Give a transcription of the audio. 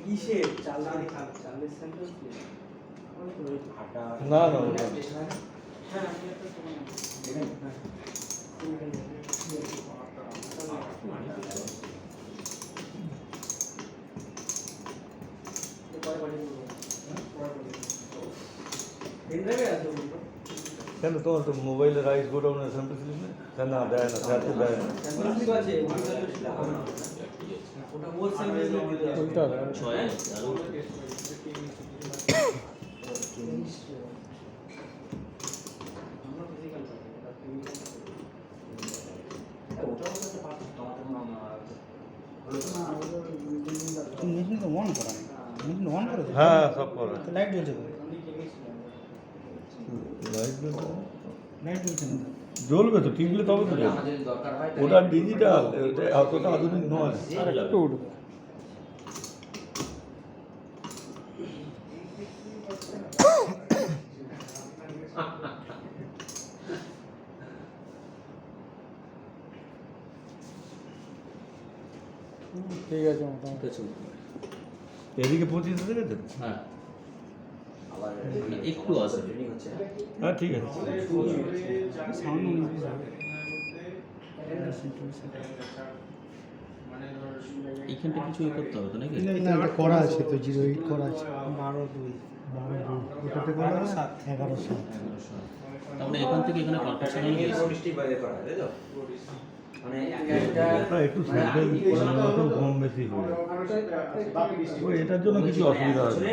কিসের চালের চালের স্যাম্পল না না হ্যাঁ আমি একটা কেন তোমার তো মোবাইলে রাইস গোডাউনের স্যাম্পল ছিল না? না দেয় না, স্যারকে দেয় না। ওটা ওর স্যাম্পল ওইটা মেশিন তো অন করা নেই, মেশিন অন করে হ্যাঁ সব করে লাইট জ্বলছে তো, লাইট লাইট জ্বলছে না তো। জ্বলবে তো, টিপলে তবে তো জ্বলবে। ওটা ডিজিটাল, এটা অতটা আধুনিক নয়। আর একটু উঠবে। ঠিক আছে মোটামুটি। এদিকে 25 থেকে তো? হ্যাঁ একটু আছে। হ্যাঁ ঠিক আছে। সাউন্ড এইখানটা কিছু করতে হবে তো নাকি? না এটা করা আছে তো, 08 করা আছে, 12/2 ওটাতে করা 11/7। তারপরে এখান থেকে এখানে কনফারেন্স ওটা একটু স্যাম্পল করার মতো কম বেশি হবে। ওই এটার জন্য কিছু অসুবিধা আছে।